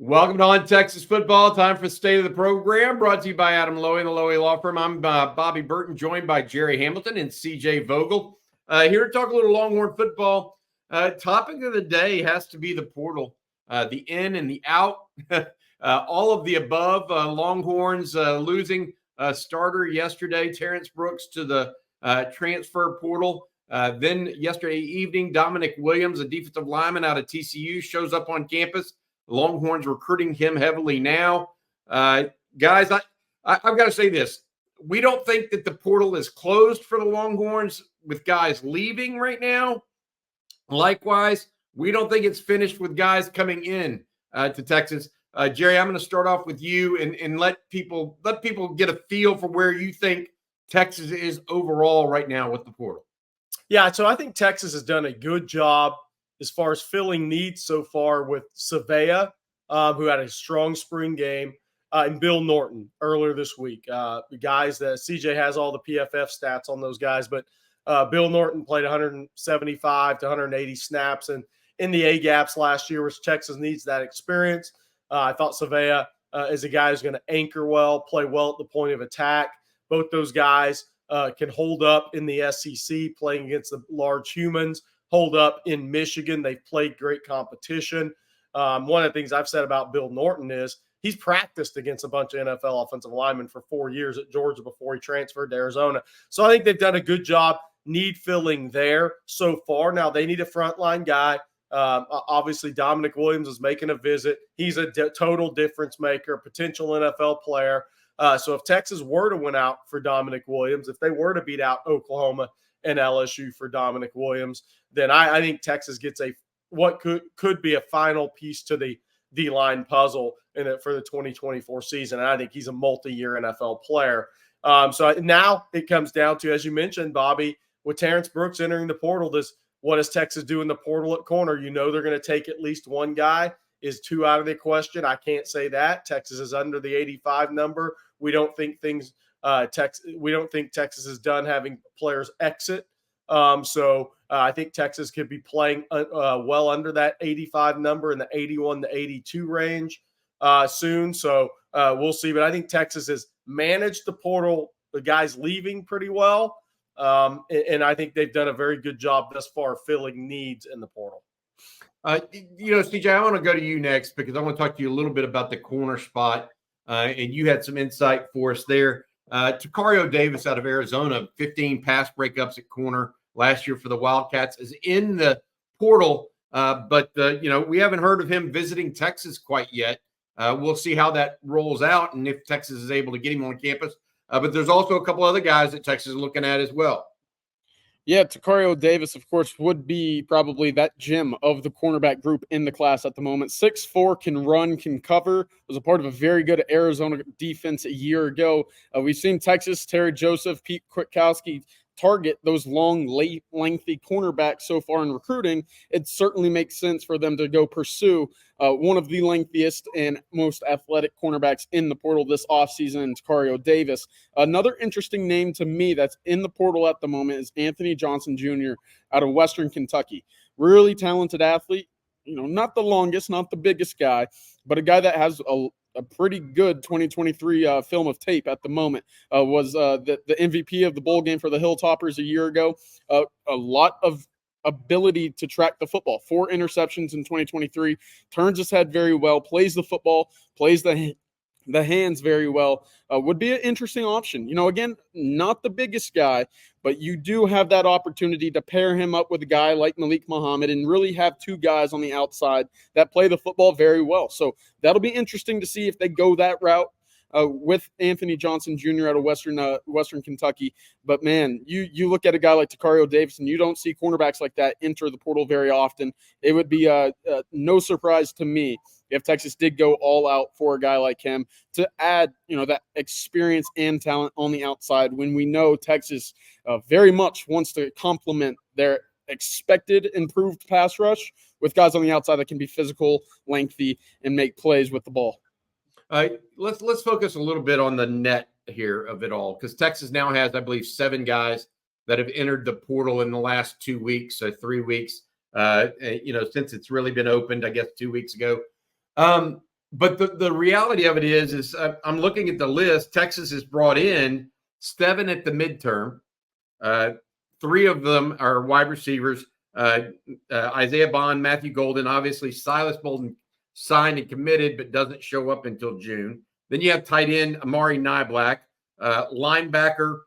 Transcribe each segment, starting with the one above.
Welcome to On Texas Football. Time for the State of the Program, brought to you by Adam Lowy and the Lowy Law Firm. I'm Bobby Burton, joined by Gerry Hamilton and CJ Vogel. Here to talk a little Longhorn football. Topic of the day has to be the portal, the in and the out, all of the above. Longhorns losing starter yesterday, Terrance Brooks, to the transfer portal. Then yesterday evening, Dominic Williams, a defensive lineman out of TCU, shows up on campus. Longhorns recruiting him heavily now. Guys, I've got to say this. We don't think that the portal is closed for the Longhorns with guys leaving right now. Likewise, we don't think it's finished with guys coming in to Texas. Gerry, I'm going to start off with you and let people get a feel for where you think Texas is overall right now with the portal. Yeah, so I think Texas has done a good job as far as filling needs so far with Savea, who had a strong spring game, and Bill Norton earlier this week. The guys that CJ has all the PFF stats on those guys, but Bill Norton played 175 to 180 snaps and in the A-gaps last year, which Texas needs that experience. I thought Savea is a guy who's going to anchor well, play well at the point of attack. Both those guys can hold up in the SEC, playing against the large humans. Hold up in Michigan. They've played great competition. One of the things I've said about Bill Norton is he's practiced against a bunch of NFL offensive linemen for 4 years at Georgia before he transferred to Arizona. So I think they've done a good job need filling there so far. Now they need a frontline guy. Obviously, Dominic Williams is making a visit. He's a total difference maker, potential NFL player. So if Texas were to win out for Dominic Williams, if they were to beat out Oklahoma and LSU for Dominic Williams, then I think Texas gets what could be a final piece to the D-line puzzle for the 2024 season. And I think he's a multi-year NFL player. So now it comes down to, as you mentioned, Bobby, with Terrance Brooks entering the portal, what does Texas do in the portal at corner? You know they're going to take at least one guy. Is two out of the question? I can't say that. Texas is under the 85 number. We don't think Texas is done having players exit. So I think Texas could be playing well under that 85 number in the 81 to 82 range soon. So we'll see. But I think Texas has managed the portal, the guys leaving pretty well. And I think they've done a very good job thus far filling needs in the portal. CJ, I want to go to you next because I want to talk to you a little bit about the corner spot. And you had some insight for us there. Tacario Davis out of Arizona, 15 pass breakups at corner last year for the Wildcats, is in the portal. But we haven't heard of him visiting Texas quite yet. We'll see how that rolls out and if Texas is able to get him on campus. But there's also a couple other guys that Texas is looking at as well. Yeah, Tacario Davis, of course, would be probably that gem of the cornerback group in the class at the moment. 6'4", can run, can cover, was a part of a very good Arizona defense a year ago. We've seen Texas, Terry Joseph, Pete Kwiatkowski target those long, lengthy cornerbacks so far in recruiting. It certainly makes sense for them to go pursue one of the lengthiest and most athletic cornerbacks in the portal this offseason, Tacario Davis. Another interesting name to me that's in the portal at the moment is Anthony Johnson Jr. out of Western Kentucky. Really talented athlete, not the longest, not the biggest guy, but a guy that has a pretty good 2023 film of tape at the moment. Was the MVP of the bowl game for the Hilltoppers a year ago. A lot of ability to track the football. 4 interceptions in 2023. Turns his head very well. Plays the football. Plays the hands very well. Would be an interesting option. Again, not the biggest guy, but you do have that opportunity to pair him up with a guy like Malik Muhammad and really have 2 guys on the outside that play the football very well. So that'll be interesting to see if they go that route with Anthony Johnson Jr. out of Western Kentucky. But, man, you look at a guy like Tacario Davis, and you don't see cornerbacks like that enter the portal very often. It would be no surprise to me if Texas did go all out for a guy like him to add, that experience and talent on the outside when we know Texas very much wants to complement their expected improved pass rush with guys on the outside that can be physical, lengthy, and make plays with the ball. Let's focus a little bit on the net here of it all, because Texas now has, I believe, 7 guys that have entered the portal in the last 2 weeks, so 3 weeks, since it's really been opened, I guess 2 weeks ago. But the reality of it is I'm looking at the list. Texas has brought in 7 at the midterm. 3 of them are wide receivers. Isaiah Bond, Matthew Golden, obviously Silas Bolden signed and committed, but doesn't show up until June. Then you have tight end Amari Nyblack, linebacker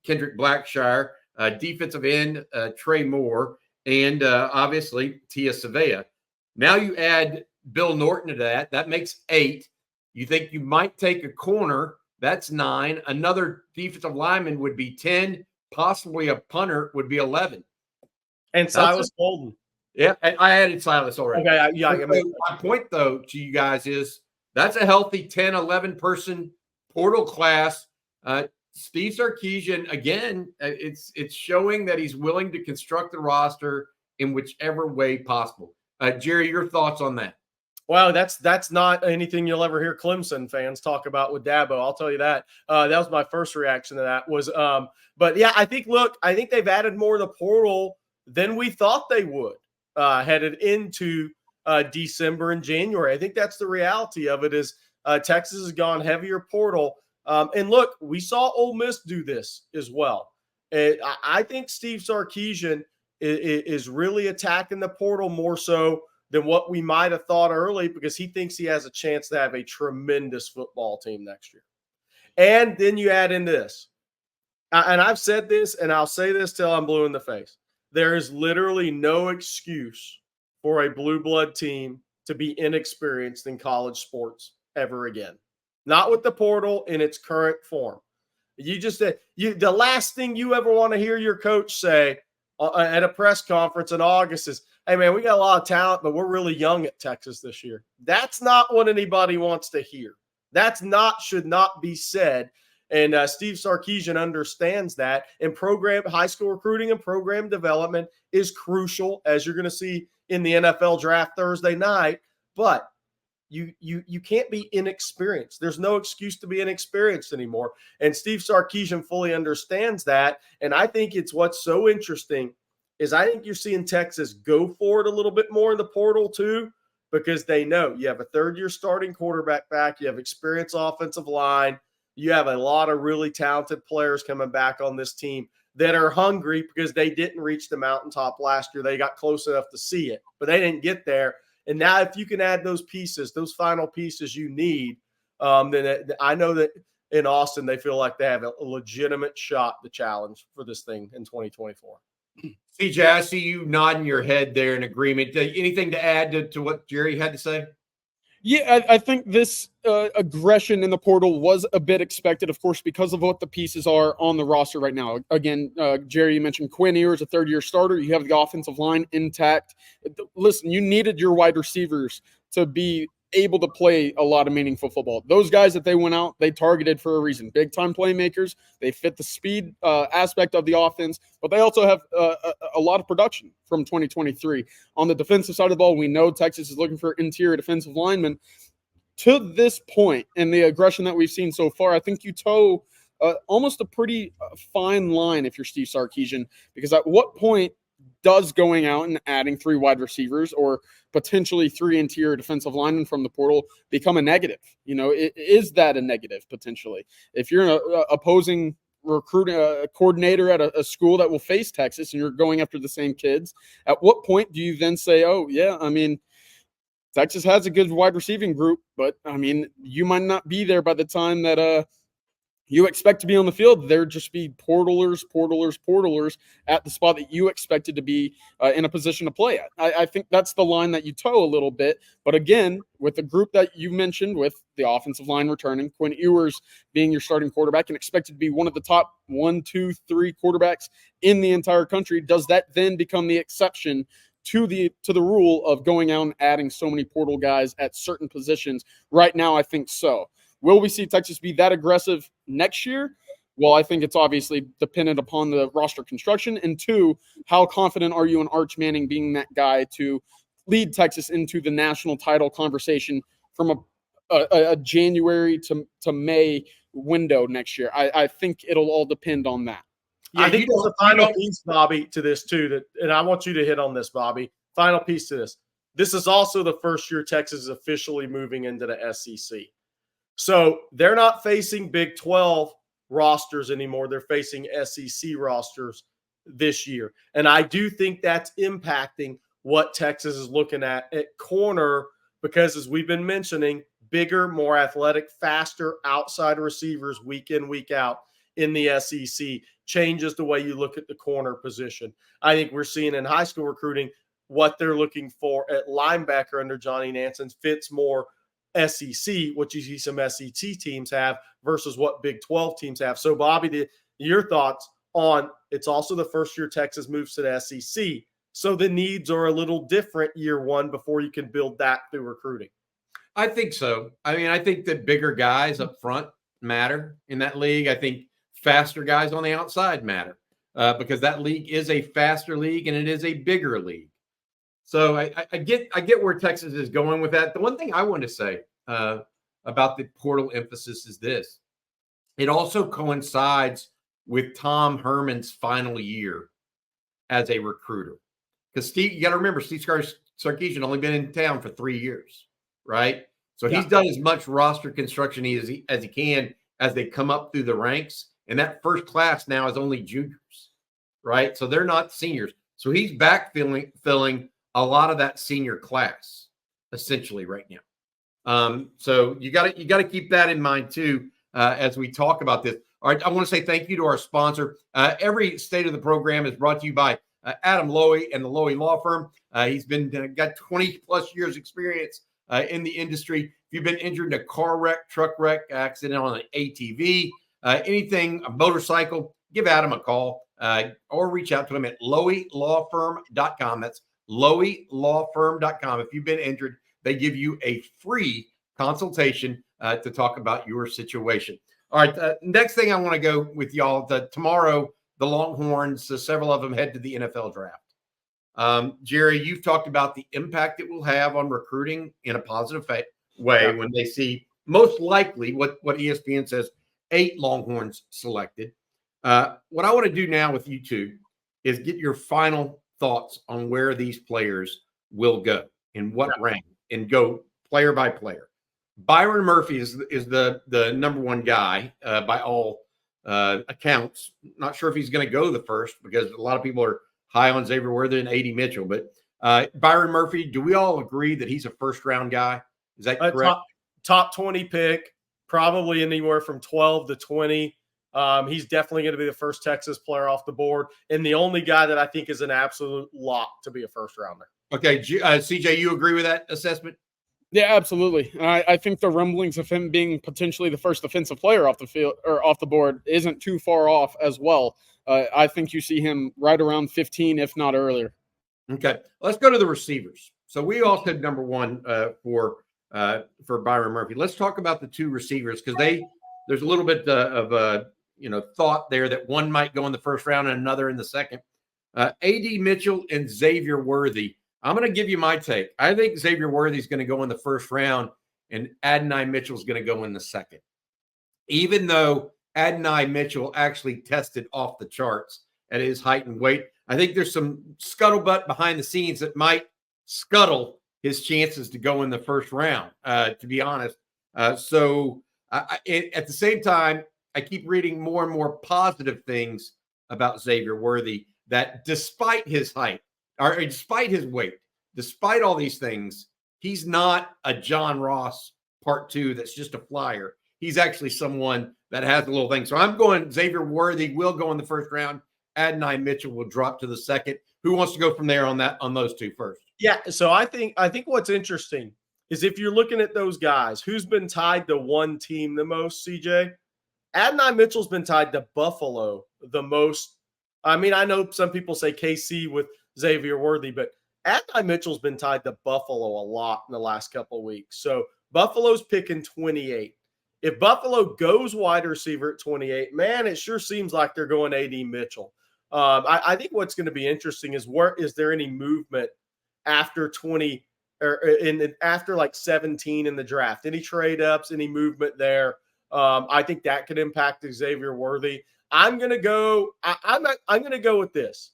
Kendrick Blackshire, defensive end Trey Moore, and obviously Tia Savea. Now you add Bill Norton to that. That makes 8. You think you might take a corner. That's 9. Another defensive lineman would be 10. Possibly a punter would be 11. And Silas Bolden. Yeah, I added Silas already. Okay, yeah. My point, though, to you guys is that's a healthy 10, 11-person portal class. Steve Sarkisian, again, it's showing that he's willing to construct the roster in whichever way possible. Gerry, your thoughts on that? Well, that's not anything you'll ever hear Clemson fans talk about with Dabo. I'll tell you that. That was my first reaction to that. But yeah, I think they've added more to the portal than we thought they would headed into December and January. I think that's the reality of it. Is Texas has gone heavier portal. And look, we saw Ole Miss do this as well. I think Steve Sarkisian is really attacking the portal more so than what we might have thought early, because he thinks he has a chance to have a tremendous football team next year. And then you add in this, and I've said this, and I'll say this till I'm blue in the face. There is literally no excuse for a blue blood team to be inexperienced in college sports ever again. Not with the portal in its current form. The last thing you ever want to hear your coach say at a press conference in August is, hey, man, we got a lot of talent, but we're really young at Texas this year. That's not what anybody wants to hear. Should not be said. And Steve Sarkisian understands that. And high school recruiting and program development is crucial, as you're going to see in the NFL draft Thursday night. But you can't be inexperienced. There's no excuse to be inexperienced anymore. And Steve Sarkisian fully understands that. And I think it's what's so interesting is I think you're seeing Texas go for it a little bit more in the portal too, because they know you have a third-year starting quarterback back, you have experienced offensive line, you have a lot of really talented players coming back on this team that are hungry because they didn't reach the mountaintop last year. They got close enough to see it, but they didn't get there. And now if you can add those pieces, those final pieces you need, then I know that in Austin they feel like they have a legitimate shot to challenge for this thing in 2024. CJ, I see you nodding your head there in agreement. Anything to add to what Gerry had to say? Yeah, I think this aggression in the portal was a bit expected, of course, because of what the pieces are on the roster right now. Again, Gerry, you mentioned Quinn Ewers, a third-year starter. You have the offensive line intact. Listen, you needed your wide receivers to be able to play a lot of meaningful football. Those guys that they went out, they targeted for a reason. Big-time playmakers. They fit the speed aspect of the offense, but they also have a lot of production from 2023. On the defensive side of the ball, we know Texas is looking for interior defensive linemen. To this point, and the aggression that we've seen so far, I think you toe almost a pretty fine line if you're Steve Sarkisian, because at what point does going out and adding 3 wide receivers or potentially 3 interior defensive linemen from the portal become a negative? Is that a negative potentially? If you're an opposing recruiting coordinator at a school that will face Texas and you're going after the same kids, at what point do you then say, oh, yeah, I mean, Texas has a good wide receiving group, but, I mean, you might not be there by the time that you expect to be on the field. There'd just be portalers at the spot that you expected to be in a position to play at. I think that's the line that you toe a little bit. But again, with the group that you mentioned, with the offensive line returning, Quinn Ewers being your starting quarterback and expected to be one of the top 1, 2, 3 quarterbacks in the entire country, does that then become the exception to the rule of going out and adding so many portal guys at certain positions? Right now, I think so. Will we see Texas be that aggressive next year? Well, I think it's obviously dependent upon the roster construction. And 2, how confident are you in Arch Manning being that guy to lead Texas into the national title conversation from a January to May window next year? I think it'll all depend on that. Yeah, I think there's a final piece, Bobby, to this too, and I want you to hit on this, Bobby. Final piece to this. this is also the first year Texas is officially moving into the SEC. So they're not facing Big 12 rosters anymore. They're facing SEC rosters this year. And I do think that's impacting what Texas is looking at corner because, as we've been mentioning, bigger, more athletic, faster outside receivers week in, week out in the SEC changes the way you look at the corner position. I think we're seeing in high school recruiting what they're looking for at linebacker under Johnny Nansen fits more SEC, what you see some SEC teams have versus what Big 12 teams have. So, Bobby, your thoughts on it's also the first year Texas moves to the SEC. So the needs are a little different year one before you can build that through recruiting. I think so. I mean, I think that bigger guys up front matter in that league. I think faster guys on the outside matter because that league is a faster league and it is a bigger league. So I get where Texas is going with that. The one thing I want to say about the portal emphasis is this. It also coincides with Tom Herman's final year as a recruiter. Because Steve, you got to remember, Steve Sarkisian only been in town for 3 years, right? So he's done as much roster construction as he can as they come up through the ranks. And that first class now is only juniors, right? So they're not seniors. So he's filling a lot of that senior class essentially right now. So you got to keep that in mind too as we talk about this. All right, I want to say thank you to our sponsor. Every state of the program is brought to you by Adam Lowy and the Lowy Law Firm. He's been got 20 plus years experience in the industry. If you've been injured in a car wreck, truck wreck, accident on an ATV, anything, a motorcycle, give Adam a call or reach out to him at loweylawfirm.com. That's loweylawfirm.com. If you've been injured, they give you a free consultation to talk about your situation. All right, next thing I want to go with y'all, tomorrow, the Longhorns, several of them head to the NFL draft. Gerry, you've talked about the impact it will have on recruiting in a positive way when they see most likely what ESPN says, 8 Longhorns selected. What I want to do now with you two is get your final thoughts on where these players will go, in what rank, and go player by player. Byron Murphy is the number one guy by all accounts. Not sure if he's going to go the first because a lot of people are high on Xavier Worthy and A.D. Mitchell. But Byron Murphy, do we all agree that he's a first-round guy? Is that correct? Top 20 pick, probably anywhere from 12 to 20. He's definitely going to be the first Texas player off the board, and the only guy that I think is an absolute lock to be a first-rounder. Okay, CJ, you agree with that assessment? Yeah, absolutely. I think the rumblings of him being potentially the first defensive player off the field or off the board isn't too far off as well. I think you see him right around 15, if not earlier. Okay, let's go to the receivers. So we all said number one for Byron Murphy. Let's talk about the 2 receivers because there's a little bit of thought there that one might go in the first round and another in the second. A.D. Mitchell and Xavier Worthy. I'm going to give you my take. I think Xavier Worthy is going to go in the first round and Adonai Mitchell is going to go in the second. Even though Adonai Mitchell actually tested off the charts at his height and weight, I think there's some scuttlebutt behind the scenes that might scuttle his chances to go in the first round, to be honest. So at the same time, I keep reading more and more positive things about Xavier Worthy, that despite his height, or despite his weight, despite all these things, he's not a John Ross part 2 that's just a flyer. He's actually someone that has a little thing. So I'm going Xavier Worthy will go in the first round. Adonai Mitchell will drop to the second. Who wants to go from there on those 2 first? Yeah, so I think what's interesting is if you're looking at those guys, who's been tied to one team the most, CJ? Adonai Mitchell's been tied to Buffalo the most. I mean, I know some people say KC with Xavier Worthy, but Adonai Mitchell's been tied to Buffalo a lot in the last couple of weeks. So Buffalo's picking 28. If Buffalo goes wide receiver at 28, man, it sure seems like they're going A.D. Mitchell. I think what's going to be interesting is is there any movement after 20 or after like 17 in the draft? Any trade ups, any movement there? I think that could impact Xavier Worthy. I'm going to go. I'm going to go with this.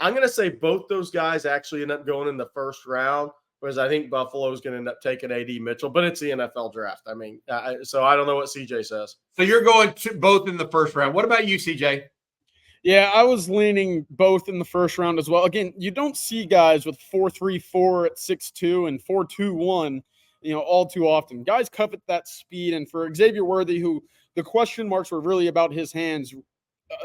I'm going to say both those guys actually end up going in the first round, whereas I think Buffalo is going to end up taking A.D. Mitchell, but it's the NFL draft. I mean, so I don't know what CJ says. So you're going to both in the first round. What about you, CJ? Yeah, I was leaning both in the first round as well. Again, you don't see guys with 4.34 at 6'2 and 4.21, all too often. Guys covet that speed, and for Xavier Worthy, who the question marks were really about his hands,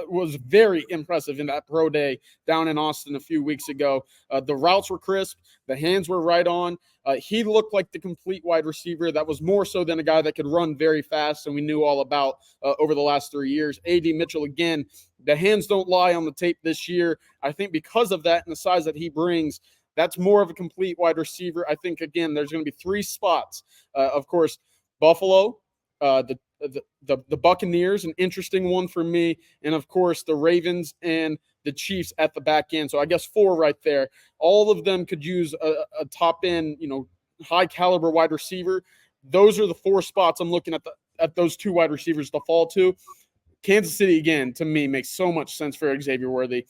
was very impressive in that pro day down in Austin a few weeks ago. The routes were crisp. The hands were right on. He looked like the complete wide receiver. That was more so than a guy that could run very fast, and we knew all about over the last 3 years. A.D. Mitchell, again, the hands don't lie on the tape this year. I think because of that and the size that he brings, that's more of a complete wide receiver. I think, again, there's going to be 3 spots. Of course, Buffalo, the Buccaneers, an interesting one for me, and of course the Ravens and the Chiefs at the back end. So I guess 4 right there. All of them could use a top end, high caliber wide receiver. Those are the 4 spots I'm looking at those 2 wide receivers to fall to. Kansas City, again, to me, makes so much sense for Xavier Worthy.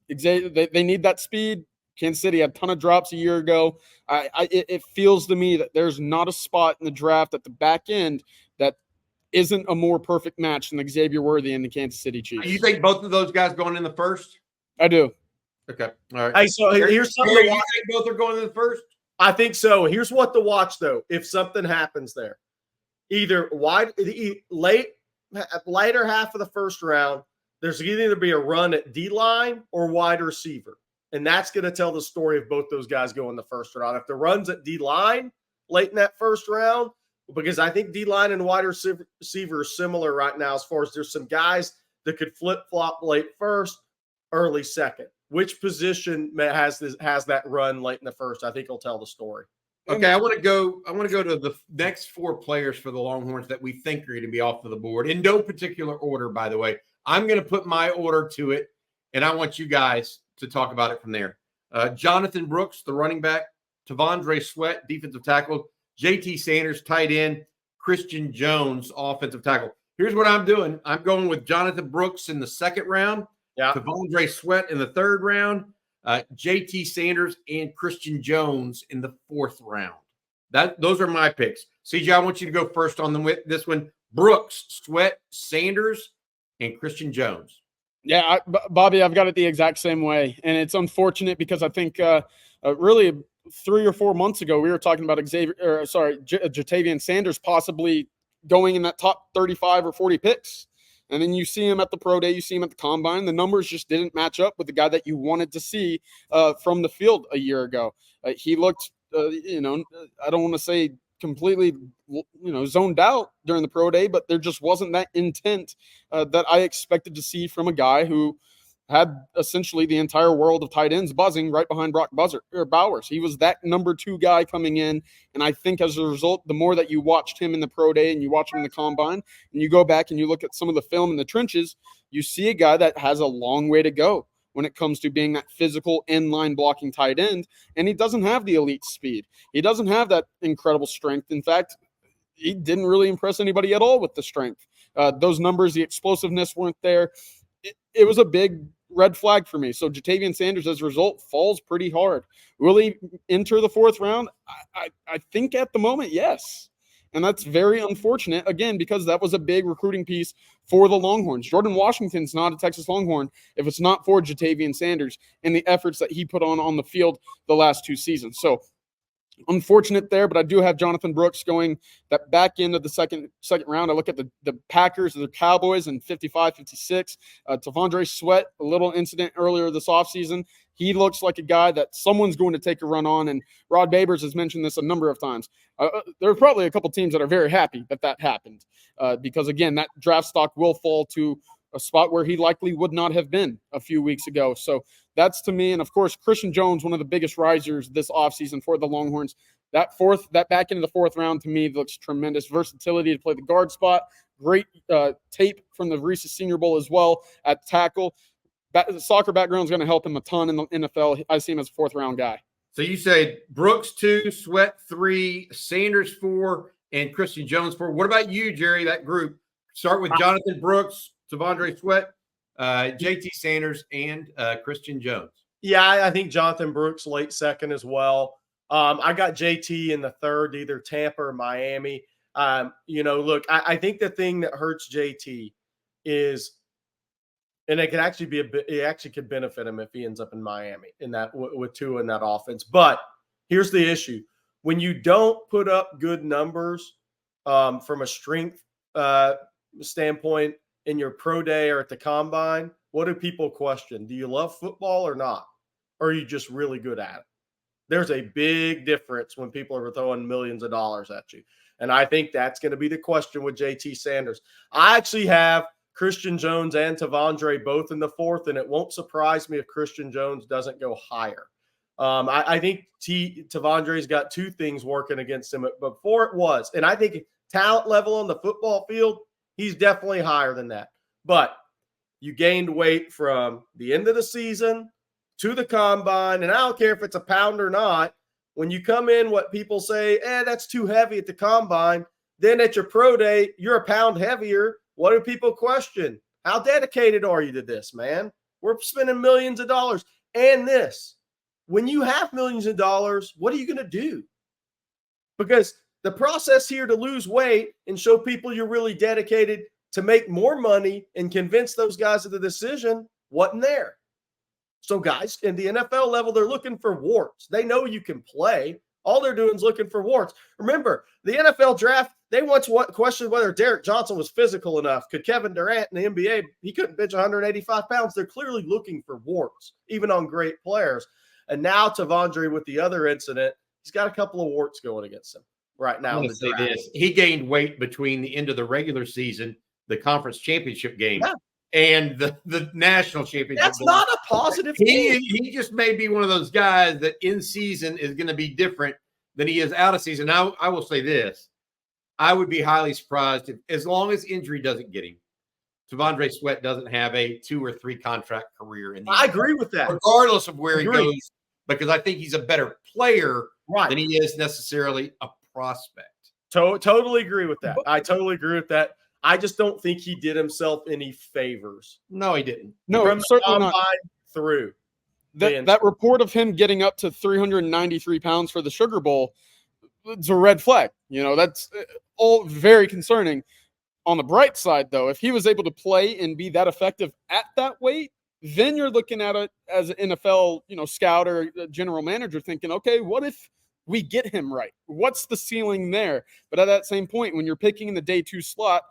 They need that speed. Kansas City had a ton of drops a year ago. It feels to me that there's not a spot in the draft at the back end that isn't a more perfect match than Xavier Worthy and the Kansas City Chiefs. You think both of those guys going in the first? I do. Okay. All right. Hey, so here's something. You think both are going in the first? I think so. Here's what to watch, though, if something happens there. Either later half of the first round, there's either going to be a run at D-line or wide receiver. And that's going to tell the story of both those guys going the first round. If the run's at D-line late in that first round, because I think D-line and wide receiver are similar right now as far as there's some guys that could flip-flop late first, early second. Which position has that run late in the first? I think will tell the story. Okay, I want to go to the next 4 players for the Longhorns that we think are going to be off of the board in no particular order, by the way. I'm going to put my order to it, and I want you guys to talk about it from there. Jonathan Brooks, the running back, Tavondre Sweat, defensive tackle, JT Sanders, tight end, Christian Jones, offensive tackle. Here's what I'm doing. I'm going with Jonathan Brooks in the second round, Tavondre Sweat in the third round, JT Sanders and Christian Jones in the fourth round. Those are my picks. CJ, I want you to go first on this one. Brooks, Sweat, Sanders, and Christian Jones. Yeah, Bobby, I've got it the exact same way. And it's unfortunate because I think really 3 or 4 months ago, we were talking about Jatavian Sanders possibly going in that top 35 or 40 picks. And then you see him at the pro day, you see him at the combine. The numbers just didn't match up with the guy that you wanted to see from the field a year ago. He looked, I don't want to say completely, zoned out during the pro day, but there just wasn't that intent that I expected to see from a guy who had essentially the entire world of tight ends buzzing right behind Brock Bowers. He was that number 2 guy coming in. And I think as a result, the more that you watched him in the pro day and you watch him in the combine and you go back and you look at some of the film in the trenches, you see a guy that has a long way to go when it comes to being that physical inline blocking tight end. And he doesn't have the elite speed. He doesn't have that incredible strength. In fact, he didn't really impress anybody at all with the strength. Those numbers, the explosiveness weren't there. It was a big red flag for me. So Jatavian Sanders, as a result, falls pretty hard. Will he enter the fourth round? I think at the moment, yes. And that's very unfortunate, again, because that was a big recruiting piece for the Longhorns. Jordan Washington's not a Texas Longhorn if it's not for Jatavian Sanders and the efforts that he put on the field the last 2 seasons. So unfortunate there, but I do have Jonathan Brooks going that back end of the second round. I look at the Packers, the Cowboys in 55, 56. Tavondre Sweat, a little incident earlier this offseason. He looks like a guy that someone's going to take a run on, and Rod Babers has mentioned this a number of times. There are probably a couple teams that are very happy that happened because, again, that draft stock will fall to a spot where he likely would not have been a few weeks ago. So that's to me. And of course, Christian Jones, one of the biggest risers this offseason for the Longhorns. That back into the fourth round to me looks tremendous. Versatility to play the guard spot. Great tape from the Reese's Senior Bowl as well at tackle. The soccer background is going to help him a ton in the NFL. I see him as a fourth round guy. So you say Brooks 2, Sweat 3, Sanders 4, and Christian Jones 4. What about you, Gerry, that group? Start with Jonathan Brooks, Tavondre Sweat, JT Sanders and Christian Jones. Yeah, I think Jonathan Brooks late second as well. I got JT in the third, either Tampa or Miami. Look, I think the thing that hurts JT is, and it could actually be it actually could benefit him if he ends up in Miami in that with Tua in that offense. But here's the issue: when you don't put up good numbers from a strength standpoint in your pro day or at the combine, what do people question? Do you love football or not? Or are you just really good at it? There's a big difference when people are throwing millions of dollars at you. And I think that's going to be the question with JT Sanders. I actually have Christian Jones and Tavondre both in the fourth, and it won't surprise me if Christian Jones doesn't go higher. I think Tavondre's got two things working against him before it was. And I think talent level on the football field, he's definitely higher than that. But you gained weight from the end of the season to the combine, and I don't care if it's a pound or not. When you come in, what people say, that's too heavy at the combine. Then at your pro day, you're a pound heavier. What do people question? How dedicated are you to this, man? We're spending millions of dollars. And this, when you have millions of dollars, what are you going to do? Because the process here to lose weight and show people you're really dedicated to make more money and convince those guys of the decision wasn't there. So guys, in the NFL level, they're looking for warts. They know you can play. All they're doing is looking for warts. Remember, the NFL draft, they once questioned whether Derek Johnson was physical enough. Could Kevin Durant in the NBA, he couldn't bench 185 pounds. They're clearly looking for warts, even on great players. And now Tavondre, with the other incident, he's got a couple of warts going against him right now. I'm going to say this. He gained weight between the end of the regular season, the conference championship game, and the national championship. That's not a positive thing. He just may be one of those guys that in season is going to be different than he is out of season. Now, I will say this. I would be highly surprised if, as long as injury doesn't get him, Tavondre Sweat doesn't have a 2 or 3 contract career. I agree with that. Regardless of where he goes, because I think he's a better player than he is necessarily a prospect. Totally agree with that. I totally agree with that. I just don't think he did himself any favors. No, he didn't. No, from certainly not. Through that report of him getting up to 393 pounds for the Sugar Bowl, it's a red flag. That's all very concerning. On the bright side, though, if he was able to play and be that effective at that weight, then you're looking at it as an NFL, scout or general manager thinking, okay, what if we get him right? What's the ceiling there? But at that same point, when you're picking in the day 2 slot,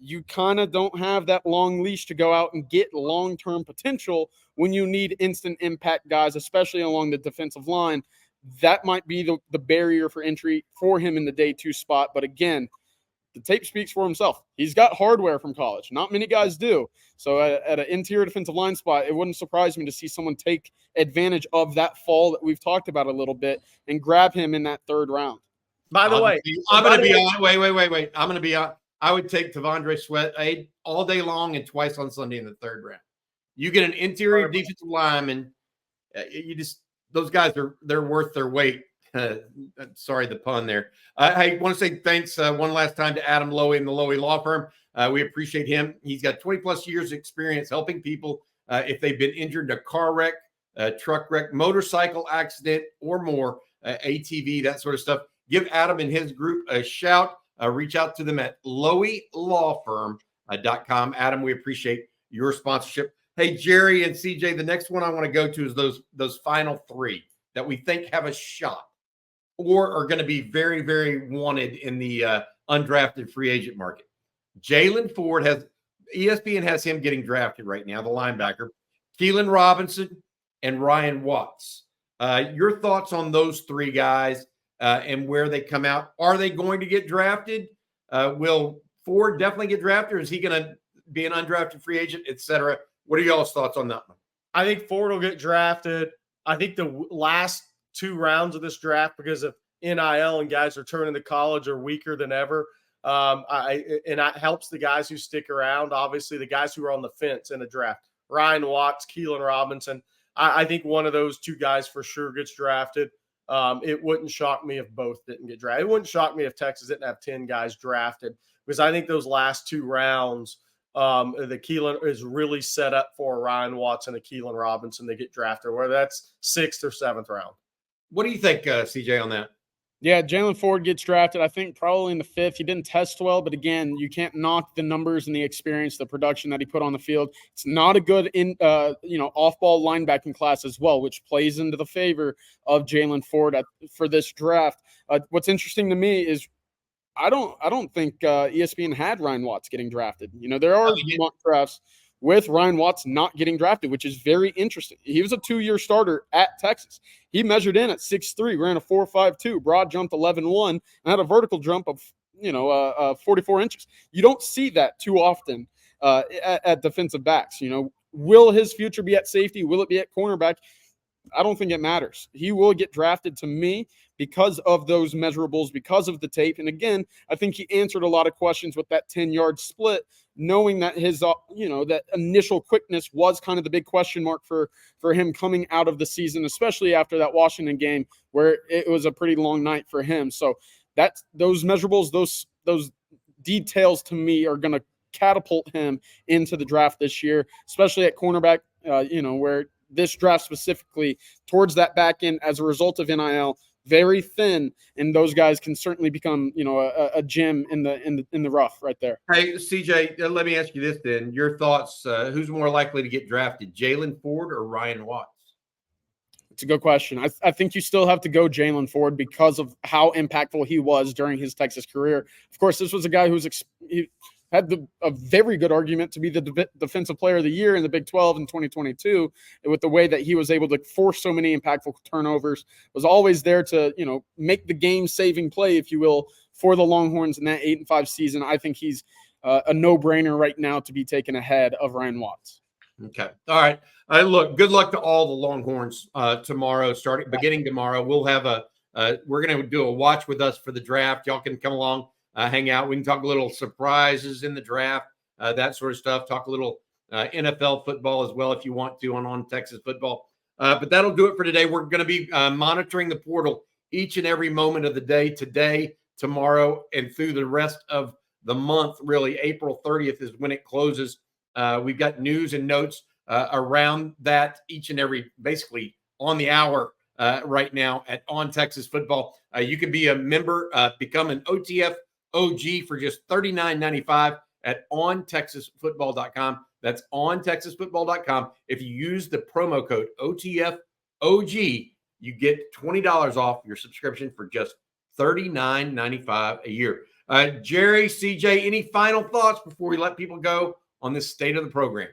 you kind of don't have that long leash to go out and get long-term potential when you need instant impact guys, especially along the defensive line. That might be the barrier for entry for him in the day 2 spot. But again, the tape speaks for himself. He's got hardware from college. Not many guys do. So at an interior defensive line spot, it wouldn't surprise me to see someone take advantage of that fall that we've talked about a little bit and grab him in that 3rd round. By the way, I'm going to be on. Wait. I'm going to be on. I would take Tavondre Sweat all day long and twice on Sunday in the 3rd round. You get an interior defensive lineman. Those guys they're worth their weight. Sorry, the pun there. I want to say thanks one last time to Adam Lowy and the Lowy Law Firm. We appreciate him. He's got 20 plus years of experience helping people if they've been injured in a car wreck, truck wreck, motorcycle accident, or more, ATV, that sort of stuff. Give Adam and his group a shout. Reach out to them at loweylawfirm.com. Adam, we appreciate your sponsorship. Hey, Gerry and CJ, the next one I want to go to is those final 3 that we think have a shot or are going to be very, very wanted in the undrafted free agent market. Jalen Ford ESPN has him getting drafted right now, the linebacker. Keelan Robinson and Ryan Watts. Your thoughts on those 3 guys and where they come out? Are they going to get drafted? Will Ford definitely get drafted, or is he going to be an undrafted free agent, et cetera? What are y'all's thoughts on that one? I think Ford will get drafted. I think the last 2 rounds of this draft, because of NIL and guys returning to college, are weaker than ever. And that helps the guys who stick around. Obviously, the guys who are on the fence in the draft, Ryan Watts, Keelan Robinson. I think one of those 2 guys for sure gets drafted. It wouldn't shock me if both didn't get drafted. It wouldn't shock me if Texas didn't have 10 guys drafted, because I think those last 2 rounds the Keelan is really set up for Ryan Watson and Keelan Robinson to get drafted, whether that's 6th or 7th round. What do you think, CJ, on that? Yeah, Jalen Ford gets drafted, I think, probably in the 5th. He didn't test well, but again, you can't knock the numbers and the experience, the production that he put on the field. It's not a good off-ball linebacking class as well, which plays into the favor of Jalen Ford for this draft. What's interesting to me is I don't think ESPN had Ryan Watts getting drafted. There are mock drafts with Ryan Watts not getting drafted, which is very interesting. He was a 2-year starter at Texas. He measured in at 6'3", ran a 4.52, broad jumped 11.1, and had a vertical jump of 44 inches. You don't see that too often at defensive backs. Will his future be at safety? Will it be at cornerback? I don't think it matters. He will get drafted to me because of those measurables, because of the tape. And again, I think he answered a lot of questions with that 10-yard split, knowing that his, that initial quickness was kind of the big question mark for him coming out of the season, especially after that Washington game where it was a pretty long night for him. So those measurables, those details to me are going to catapult him into the draft this year, especially at cornerback, where this draft specifically towards that back end as a result of NIL, very thin, and those guys can certainly become, a gem in the rough right there. Hey, CJ, let me ask you this then. Your thoughts, who's more likely to get drafted, Jalen Ford or Ryan Watts? It's a good question. I think you still have to go Jalen Ford because of how impactful he was during his Texas career. Of course, this was a guy who had a very good argument to be the defensive player of the year in the Big 12 in 2022 with the way that he was able to force so many impactful turnovers, was always there to, make the game-saving play, if you will, for the Longhorns in that 8-5 season. I think he's a no-brainer right now to be taken ahead of Ryan Watts. Okay. All right. Look, good luck to all the Longhorns tomorrow, beginning tomorrow. We'll have we're going to do a watch with us for the draft. Y'all can come along. Hang out. We can talk a little surprises in the draft, that sort of stuff. Talk a little NFL football as well if you want to on Texas football. But that'll do it for today. We're going to be monitoring the portal each and every moment of the day, today, tomorrow, and through the rest of the month. Really, April 30th is when it closes. We've got news and notes around that each and every, basically on the hour right now at On Texas Football. You can be a member, become an OTF OG for just $39.95 at ontexasfootball.com. That's ontexasfootball.com. If you use the promo code OTFOG, you get $20 off your subscription for just $39.95 a year. Gerry, CJ, any final thoughts before we let people go on this state of the program?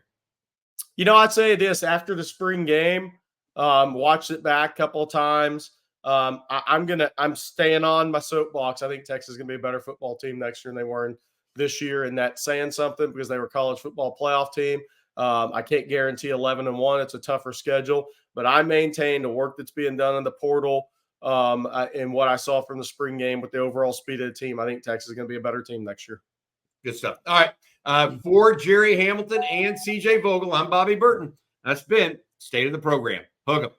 I'd say this after the spring game, watched it back a couple of times. I'm staying on my soapbox. I think Texas is going to be a better football team next year than they were this year, and that's saying something because they were a college football playoff team. I can't guarantee 11-1. It's a tougher schedule, but I maintain the work that's being done in the portal and what I saw from the spring game with the overall speed of the team. I think Texas is going to be a better team next year. Good stuff. All right. For Gerry Hamilton and CJ Vogel, I'm Bobby Burton. That's been State of the Program. Hook 'em.